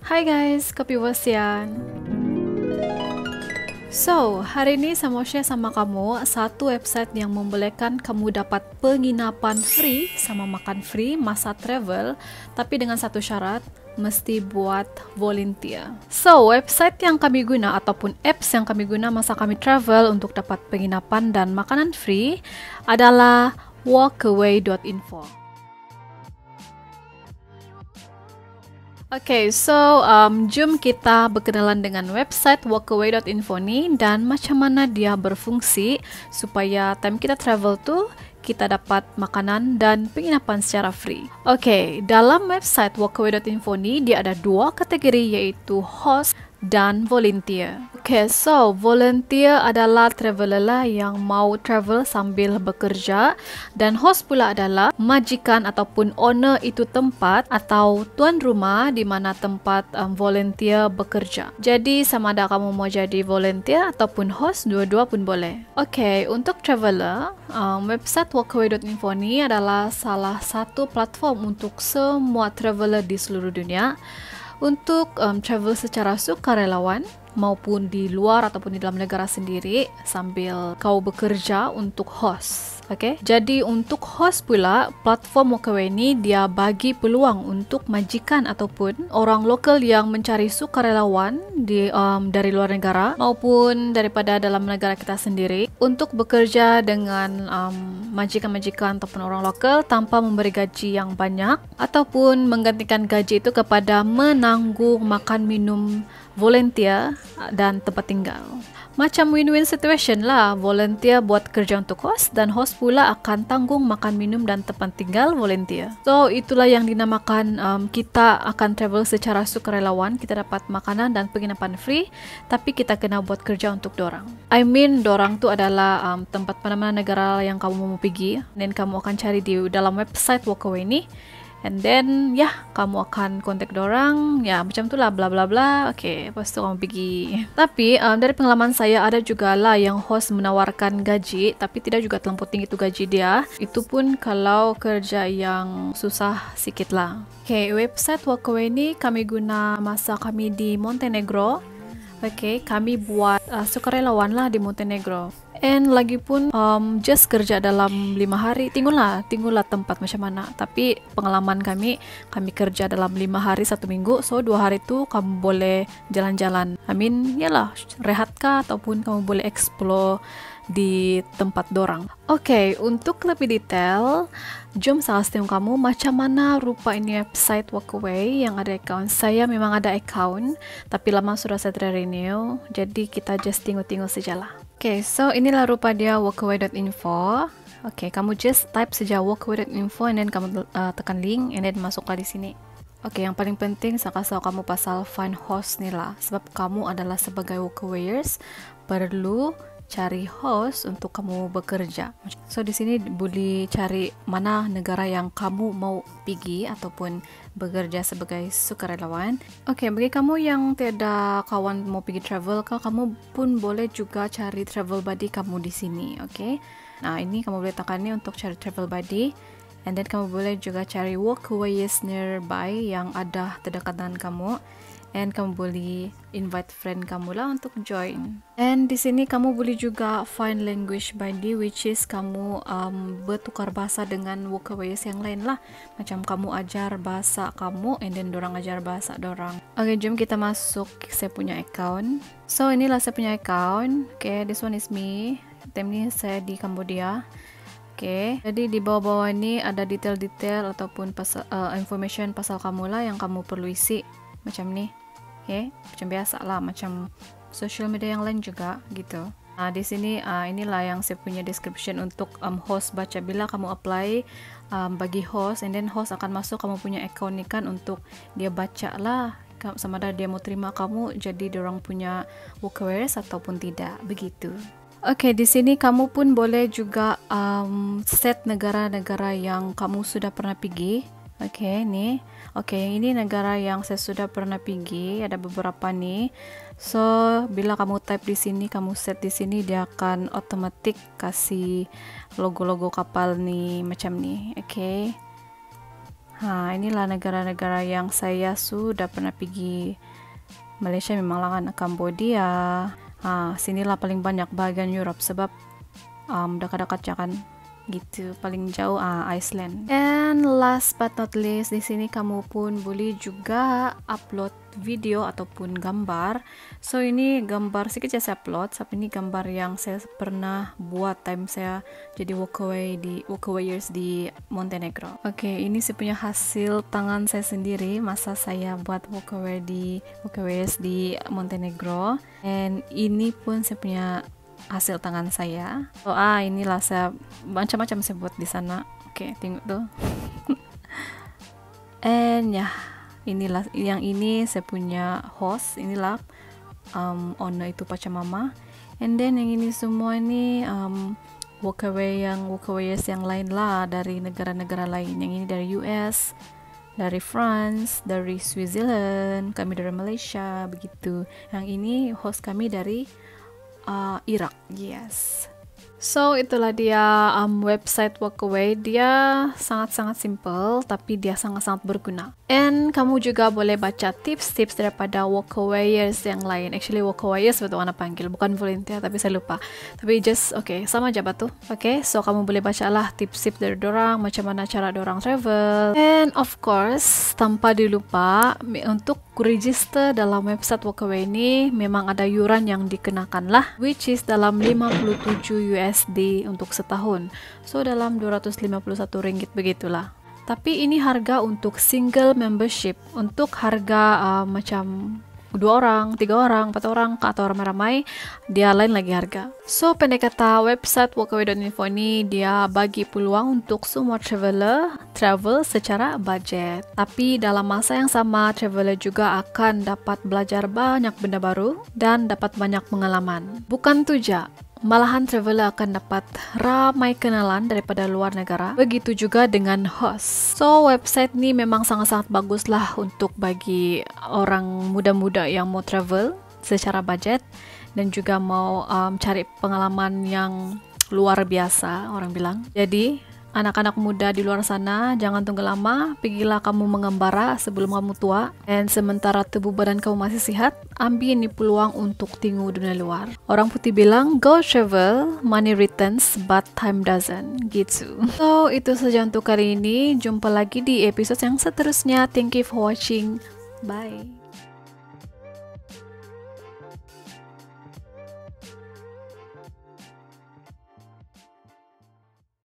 Hai guys, Kepiwasian. So, hari ini saya mau share sama kamu satu website yang membolehkan kamu dapat penginapan free sama makan free masa travel, tapi dengan satu syarat, mesti buat volunteer. So, website yang kami guna ataupun apps yang kami guna masa kami travel untuk dapat penginapan dan makanan free adalah walkaway.info. Okay, so jom kita berkenalan dengan website walkaway.info ni dan macam mana dia berfungsi supaya time kita travel tu kita dapat makanan dan penginapan secara free. Okay, dalam website walkaway.info ni dia ada dua kategori iaitu host dan volunteer. Okay, so volunteer adalah traveler lah yang mau travel sambil bekerja dan host pula adalah majikan ataupun owner itu tempat atau tuan rumah di mana tempat volunteer bekerja. Jadi sama ada kamu mau jadi volunteer ataupun host, dua-dua pun boleh. Okay, untuk traveler, website walkaway.info ni adalah salah satu platform untuk semua traveler di seluruh dunia untuk travel secara sukarelawan maupun di luar ataupun di dalam negara sendiri sambil kau bekerja untuk host. Okay? Jadi untuk host pula, platform Walkaway ni dia bagi peluang untuk majikan ataupun orang lokal yang mencari sukarelawan dari luar negara maupun daripada dalam negara kita sendiri untuk bekerja dengan majikan-majikan ataupun orang lokal tanpa memberi gaji yang banyak ataupun menggantikan gaji itu kepada menanggung makan minum volunteer dan tempat tinggal. Macam win-win situation lah, volunteer buat kerja untuk host dan host pula akan tanggung makan minum dan tempat tinggal volunteer. So itulah yang dinamakan kita akan travel secara sukarelawan, kita dapat makanan dan penginapan free, tapi kita kena buat kerja untuk dorang. I mean dorang tu adalah tempat mana-mana negara yang kamu mau pergi dan kamu akan cari di dalam website Walkaway ni. And then kamu akan kontak dorang, macam tu lah bla bla bla. Okay, lepas tu kamu pergi. Tapi dari pengalaman saya ada juga lah yang host menawarkan gaji tapi tidak juga terlampau tinggi tu gaji dia. Itu pun kalau kerja yang susah sikit lah. Okay, website Walkaway ni kami guna masa kami di Montenegro. Okay, kami buat sukarelawan lah di Montenegro. And lagipun just kerja dalam 5 hari, tengoklah tempat macam mana. Tapi pengalaman kami kerja dalam 5 hari 1 minggu. So 2 hari tu kamu boleh jalan-jalan. I mean, yalah, rehat kah ataupun kamu boleh explore di tempat dorang. Okay, untuk lebih detail, jom saya tengok kamu macam mana rupa ini website Walkaway yang ada account. Saya memang ada account, tapi lama sudah saya renew. Jadi kita just tengok-tengok sajalah. Okay, so inilah rupa dia walkaway.info. Okay, kamu just type saja walkaway.info and then kamu tekan link and then masuklah di sini. Okay, yang paling penting saya kasih tahu kamu pasal find host ni lah. Sebab kamu adalah sebagai walkawayers perlu cari host untuk kamu bekerja. So di sini boleh cari mana negara yang kamu mau pergi ataupun bekerja sebagai sukarelawan. Okay, bagi kamu yang tiada kawan mau pergi travel, kamu pun boleh juga cari travel buddy kamu di sini. Okay, nah ini kamu boleh tekan ni untuk cari travel buddy. And then kamu boleh juga cari walkaways nearby yang ada terdekat dengan kamu. And kamu boleh invite friend kamu lah untuk join. And di sini kamu boleh juga find language buddy, which is kamu bertukar bahasa dengan walkaways yang lain lah. Macam kamu ajar bahasa kamu and then dorang ajar bahasa dorang. Okay, jom kita masuk saya punya account. So inilah saya punya account. Okay, this one is me. Time ni saya di Cambodia. Okay, jadi di bawah-bawah ni ada detail-detail ataupun information pasal kamu lah yang kamu perlu isi. Macam ni. Okay, macam biasa lah, macam social media yang lain juga gitu. Nah di sini inilah yang saya punya description untuk host baca. Bila kamu apply bagi host and then host akan masuk kamu punya account ni kan untuk dia baca lah sama ada dia mau terima kamu jadi diorang punya walkawayers ataupun tidak, begitu. Okay, di sini kamu pun boleh juga set negara-negara yang kamu sudah pernah pergi. Okay, ni. Okay, ini negara yang saya sudah pernah pergi. Ada beberapa ni. So, bila kamu type di sini, kamu set di sini, dia akan otomatis kasih logo-logo kapal ni macam ni. Okay. Nah, inilah negara-negara yang saya sudah pernah pergi. Malaysia memang lah kan, Cambodia. Sinilah paling banyak bagian Europe sebab dekat-dekatnya kan gitu. Paling jauh Iceland. And last but not least, di sini kamu pun boleh juga upload video ataupun gambar. So ini gambar sedikit saya upload. Tapi ini gambar yang saya pernah buat time saya jadi walkawayers di Montenegro. Oke, ini saya punya hasil tangan saya sendiri masa saya buat walkawayers di Montenegro. And ini pun saya punya hasil tangan saya. So inilah saya macam-macam saya buat di sana. Oke, tengok tuh. And inilah yang ini saya punya host, inilah owner itu Pachamama. And then yang ini semua ini walkawayers yang lain lah dari negara-negara lain. Yang ini dari US, dari France, dari Switzerland, kami dari Malaysia begitu. Yang ini host kami dari Irak. Yes. So itulah dia website Workaway. Dia sangat-sangat simple tapi dia sangat-sangat berguna. And kamu juga boleh baca tips-tips daripada Workawayers yang lain. Actually Workawayers betul mana panggil, bukan volunteer tapi saya lupa. Tapi just sama aja batu. So kamu boleh bacalah tips-tips dari dorang, macam mana cara dorang travel. And of course tanpa dilupa untuk register dalam website Workaway ini memang ada yuran yang dikenakan lah, which is dalam 57 USD untuk setahun. So dalam 251 ringgit begitulah. Tapi ini harga untuk single membership. Untuk harga macam 2 orang, 3 orang, 4 orang atau ramai-ramai, dia lain lagi harga. So pendek kata, website walkaway.info ini dia bagi peluang untuk semua travel secara budget. Tapi dalam masa yang sama, traveler juga akan dapat belajar banyak benda baru dan dapat banyak pengalaman. Bukan tu je, malahan traveler akan dapat ramai kenalan daripada luar negara. Begitu juga dengan host. So website ni memang sangat-sangat bagus lah untuk bagi orang muda-muda yang mau travel secara budget dan juga mau cari pengalaman yang luar biasa orang bilang. Jadi anak-anak muda di luar sana, jangan tunggu lama, pergilah kamu mengembara sebelum kamu tua. Dan sementara tubuh badan kamu masih sehat, ambil ini peluang untuk tengok dunia luar. Orang putih bilang, go travel, money returns, but time doesn't, gitu. So, itu saja untuk kali ini. Jumpa lagi di episode yang seterusnya. Thank you for watching. Bye.